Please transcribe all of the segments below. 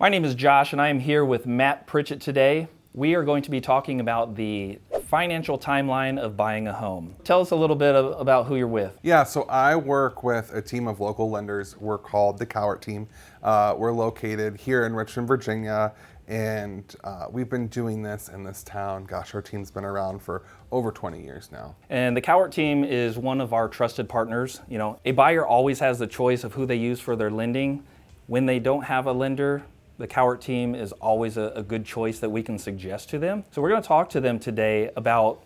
My name is Josh and I am here with Matt Pritchett today. We are going to be talking about the financial timeline of buying a home. Tell us a little bit about who you're with. Yeah, so I work with a team of local lenders. We're called the Cowart team. We're located here in Richmond, Virginia, and we've been doing this in this town. Gosh, our team's been around for over 20 years now. And the Cowart team is one of our trusted partners. You know, a buyer always has the choice of who they use for their lending. When they don't have a lender, the Cowart team is always a good choice that we can suggest to them. So we're going to talk to them today about,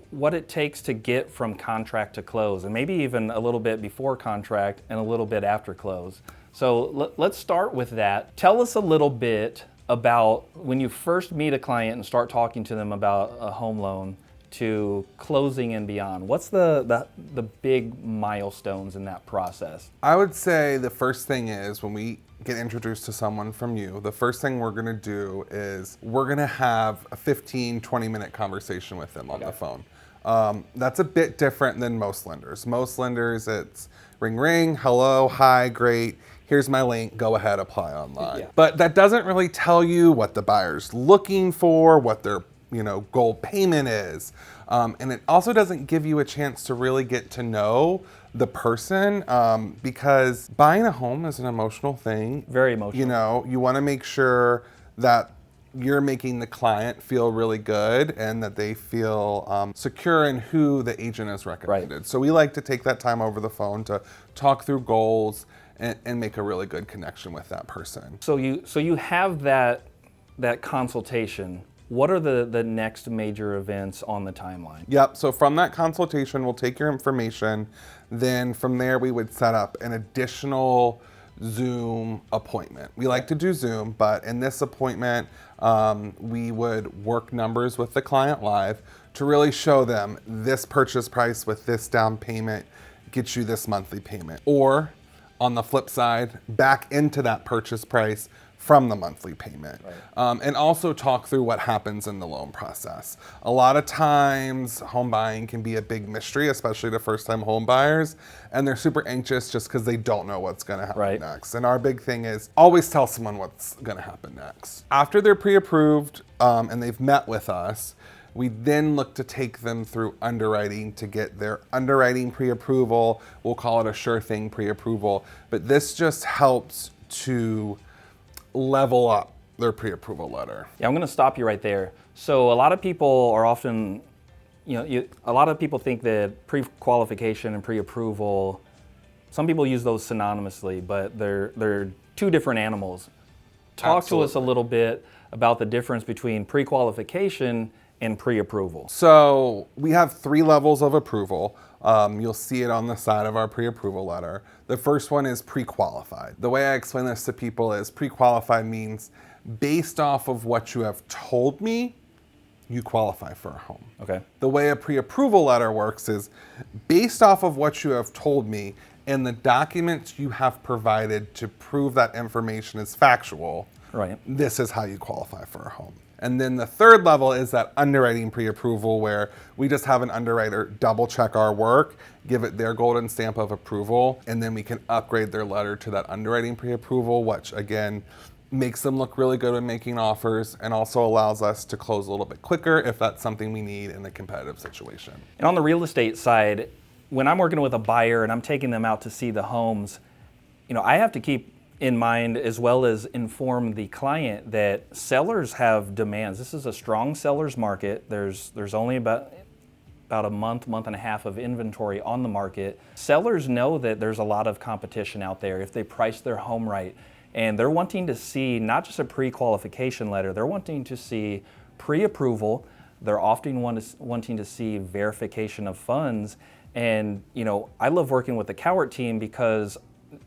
what it takes to get from contract to close, and maybe even a little bit before contract and a little bit after close. So let's start with that. Tell us a little bit about when you first meet a client and start talking to them about a home loan to closing and beyond. What's the big milestones in that process? I would say the first thing is when we get introduced to someone from you, the first thing we're gonna do is we're gonna have a 15, 20-minute conversation with them on the phone. That's a bit different than most lenders. Most lenders, it's ring, ring, hello, hi, great, here's my link, go ahead, apply online. Yeah. But that doesn't really tell you what the buyer's looking for, what their goal payment is. And it also doesn't give you a chance to really get to know the person because buying a home is an emotional thing. Very emotional. You want to make sure that you're making the client feel really good and that they feel secure in who the agent has recommended. Right. So we like to take that time over the phone to talk through goals and make a really good connection with that person. So you have that consultation. What are the next major events on the timeline? Yep, so from that consultation, we'll take your information. Then from there, we would set up an additional Zoom appointment. We like to do Zoom, but in this appointment, we would work numbers with the client live to really show them this purchase price with this down payment gets you this monthly payment. Or on the flip side, back into that purchase price from the monthly payment. Right. And also talk through what happens in the loan process. A lot of times home buying can be a big mystery, especially to first-time home buyers, and they're super anxious just because they don't know what's gonna happen next. And our big thing is always tell someone what's gonna happen next. After they're pre-approved and they've met with us, we then look to take them through underwriting to get their underwriting pre-approval. We'll call it a sure thing pre-approval, but this just helps to level up their pre-approval letter. Yeah, I'm going to stop you right there. So a lot of people are often, a lot of people think that pre-qualification and pre-approval, some people use those synonymously, but they're two different animals. Talk to us a little bit about the difference between pre-qualification and pre-approval. So we have 3 levels of approval. You'll see it on the side of our pre-approval letter. The first one is pre-qualified. The way I explain this to people is pre-qualified means based off of what you have told me, you qualify for a home. Okay. The way a pre-approval letter works is based off of what you have told me and the documents you have provided to prove that information is factual, right. This is how you qualify for a home. And then the third level is that underwriting pre-approval where we just have an underwriter double check our work, give it their golden stamp of approval, and then we can upgrade their letter to that underwriting pre-approval, which again, makes them look really good when making offers and also allows us to close a little bit quicker if that's something we need in a competitive situation. And on the real estate side, when I'm working with a buyer and I'm taking them out to see the homes, I have to keep in mind as well as inform the client that sellers have demands. This is a strong seller's market. There's only about a month and a half of inventory on the market. Sellers know that there's a lot of competition out there if they price their home right. And they're wanting to see not just a pre-qualification letter, they're wanting to see pre-approval. They're often wanting to see verification of funds. And I love working with the Cowart team because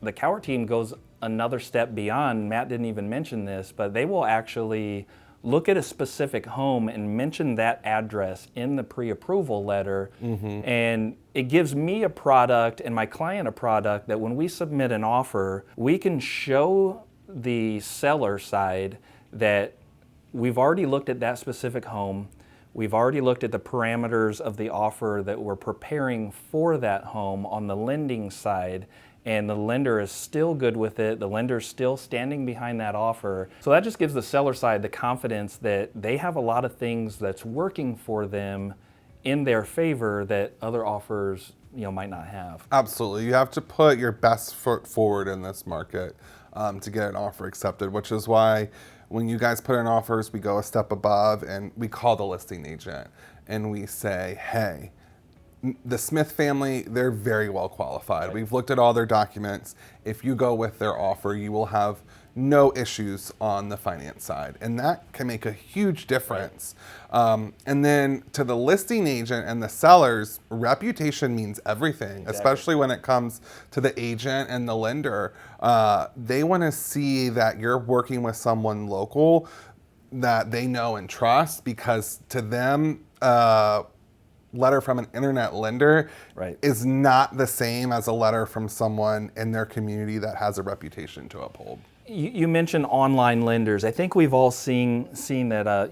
the Cowart team goes another step beyond. Matt didn't even mention this, but they will actually look at a specific home and mention that address in the pre-approval letter. Mm-hmm. And it gives me a product and my client a product that when we submit an offer, we can show the seller side that we've already looked at that specific home. We've already looked at the parameters of the offer that we're preparing for that home on the lending side, and the lender is still good with it, the lender's still standing behind that offer. So that just gives the seller side the confidence that they have a lot of things that's working for them in their favor that other offers might not have. Absolutely. You have to put your best foot forward in this market to get an offer accepted, which is why when you guys put in offers, we go a step above and we call the listing agent and we say, hey, the Smith family, they're very well qualified. Right. We've looked at all their documents. If you go with their offer, you will have no issues on the finance side. And that can make a huge difference. Right. And then to the listing agent and the sellers, reputation means everything, exactly. Especially when it comes to the agent and the lender. They want to see that you're working with someone local that they know and trust, because to them, letter from an internet lender right. is not the same as a letter from someone in their community that has a reputation to uphold. You mentioned online lenders. I think we've all seen that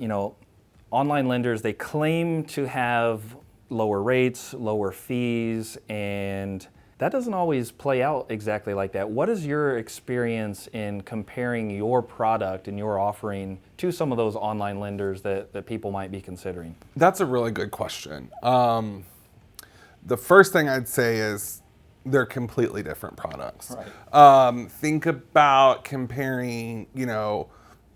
online lenders, they claim to have lower rates, lower fees, and that doesn't always play out exactly like that. What is your experience in comparing your product and your offering to some of those online lenders that people might be considering? That's a really good question. The first thing I'd say is they're completely different products. Right. Think about comparing,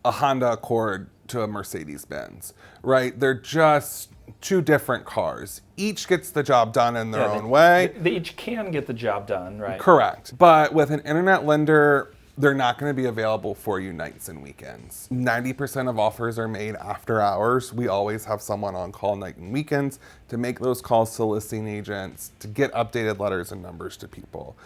a Honda Accord to a Mercedes-Benz, right? They're just two different cars. Each gets the job done in their own way. They each can get the job done, right? Correct. But with an internet lender, they're not going to be available for you nights and weekends. 90% of offers are made after hours. We always have someone on call night and weekends to make those calls to listing agents, to get updated letters and numbers to people.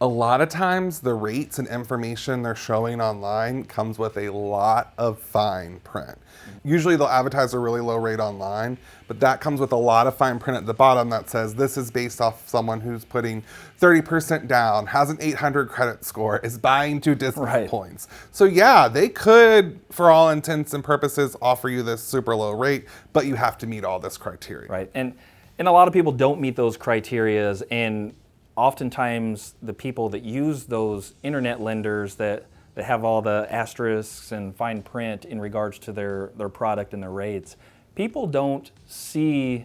A lot of times the rates and information they're showing online comes with a lot of fine print. Usually they'll advertise a really low rate online, but that comes with a lot of fine print at the bottom that says this is based off someone who's putting 30% down, has an 800 credit score, is buying 2 discount points. So yeah, they could, for all intents and purposes, offer you this super low rate, but you have to meet all this criteria. Right, and a lot of people don't meet those criterias, and oftentimes the people that use those internet lenders that have all the asterisks and fine print in regards to their product and their rates, people don't see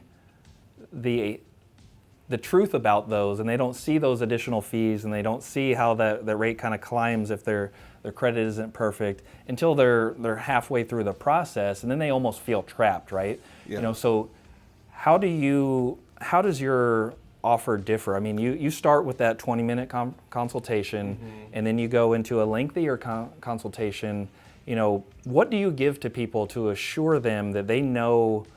the truth about those, and they don't see those additional fees, and they don't see how the rate kind of climbs if their credit isn't perfect until they're halfway through the process, and then they almost feel trapped, right? Yeah. So how does your offer differ? I mean, you start with that 20-minute consultation, and then you go into a lengthier consultation. What do you give to people to assure them that they know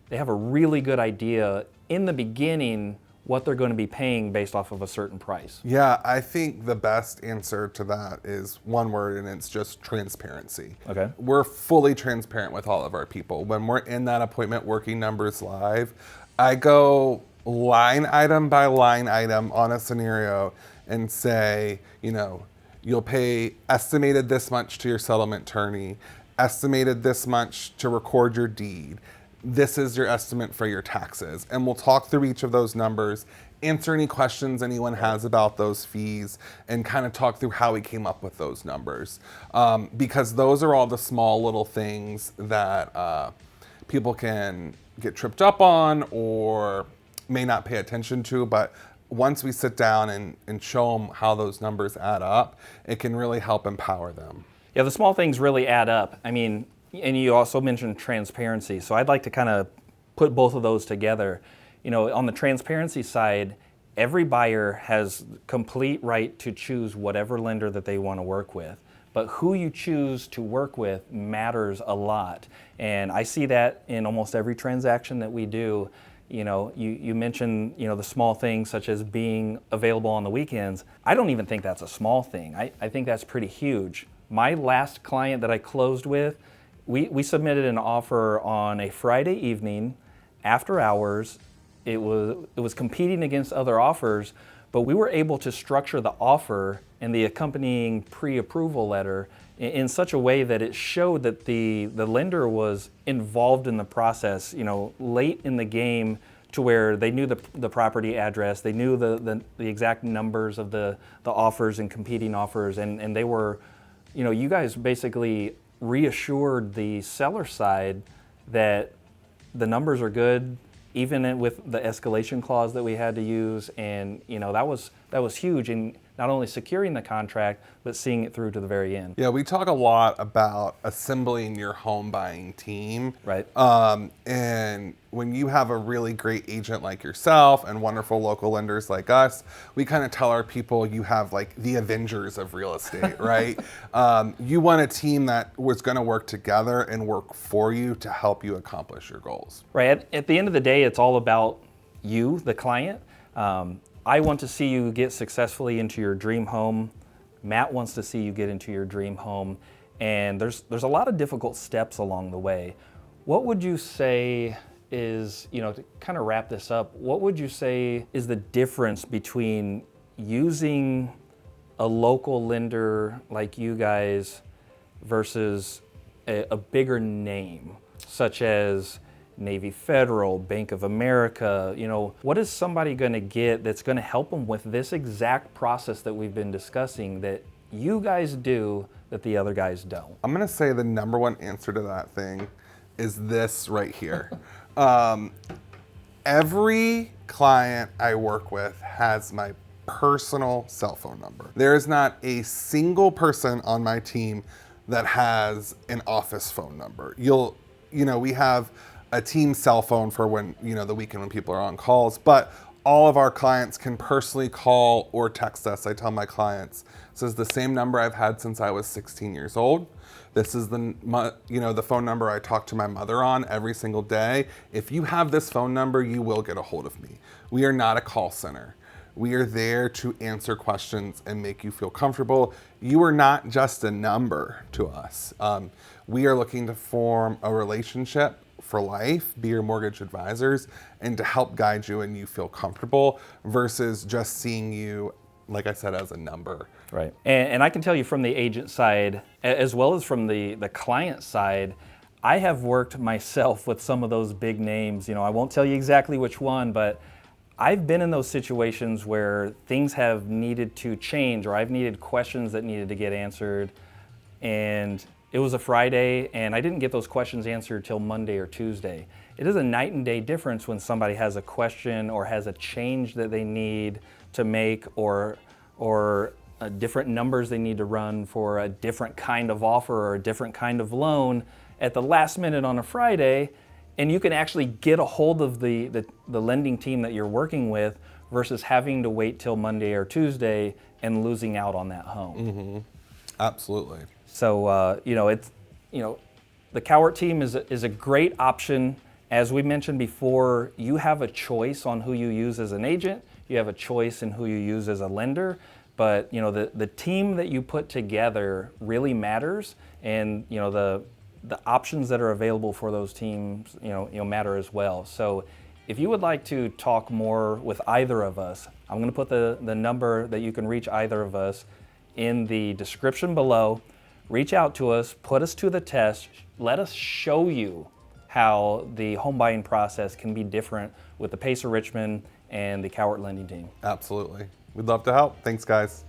they have a really good idea in the beginning what they're going to be paying based off of a certain price? Yeah, I think the best answer to that is one word, and it's just transparency. Okay. We're fully transparent with all of our people. When we're in that appointment working numbers live, I go line item by line item on a scenario and say, you'll pay estimated this much to your settlement attorney, estimated this much to record your deed. This is your estimate for your taxes. And we'll talk through each of those numbers, answer any questions anyone has about those fees, and kind of talk through how we came up with those numbers. Because those are all the small little things that people can get tripped up on or may not pay attention to, but once we sit down and show them how those numbers add up, it can really help empower them. Yeah, the small things really add up. I mean, and you also mentioned transparency, so I'd like to kind of put both of those together. On the transparency side, every buyer has complete right to choose whatever lender that they want to work with, but who you choose to work with matters a lot. And I see that in almost every transaction that we do. You mentioned, the small things such as being available on the weekends. I don't even think that's a small thing. I think that's pretty huge. My last client that I closed with, we submitted an offer on a Friday evening after hours. It was competing against other offers, but we were able to structure the offer and the accompanying pre-approval letter in such a way that it showed that the lender was involved in the process, late in the game, to where they knew the property address, they knew the exact numbers of the offers and competing offers, and they were, you guys basically reassured the seller side that the numbers are good, even with the escalation clause that we had to use, and that was huge in not only securing the contract, but seeing it through to the very end. Yeah, we talk a lot about assembling your home buying team. Right. And when you have a really great agent like yourself and wonderful local lenders like us, we kind of tell our people you have like the Avengers of real estate, right? You want a team that was going to work together and work for you to help you accomplish your goals. Right. At the end of the day, it's all about you, the client. I want to see you get successfully into your dream home. Matt wants to see you get into your dream home. And there's a lot of difficult steps along the way. What would you say is, to kind of wrap this up, what would you say is the difference between using a local lender like you guys versus a bigger name, such as Navy Federal, Bank of America? What is somebody going to get that's going to help them with this exact process that we've been discussing that you guys do that the other guys don't? I'm going to say the number one answer to that thing is this right here. Every client I work with has my personal cell phone number. There is not a single person on my team that has an office phone number. We have a team cell phone for when, the weekend when people are on calls, but all of our clients can personally call or text us. I tell my clients, this is the same number I've had since I was 16 years old. This is the phone number I talk to my mother on every single day. If you have this phone number, you will get a hold of me. We are not a call center. We are there to answer questions and make you feel comfortable. You are not just a number to us. We are looking to form a relationship for life, be your mortgage advisors, and to help guide you and you feel comfortable versus just seeing you, like I said, as a number. Right. And I can tell you from the agent side, as well as from the client side, I have worked myself with some of those big names. I won't tell you exactly which one, but I've been in those situations where things have needed to change, or I've needed questions that needed to get answered, and it was a Friday, and I didn't get those questions answered till Monday or Tuesday. It is a night and day difference when somebody has a question or has a change that they need to make, or different numbers they need to run for a different kind of offer or a different kind of loan at the last minute on a Friday, and you can actually get a hold of the lending team that you're working with versus having to wait till Monday or Tuesday and losing out on that home. Mm-hmm. Absolutely. So, the Cowart team is a great option. As we mentioned before, you have a choice on who you use as an agent. You have a choice in who you use as a lender. But, the team that you put together really matters. And, the options that are available for those teams, matter as well. So if you would like to talk more with either of us, I'm going to put the number that you can reach either of us in the description below. Reach out to us, put us to the test, let us show you how the home buying process can be different with the Pacer Richmond and the Cowart lending team. Absolutely. We'd love to help. Thanks, guys.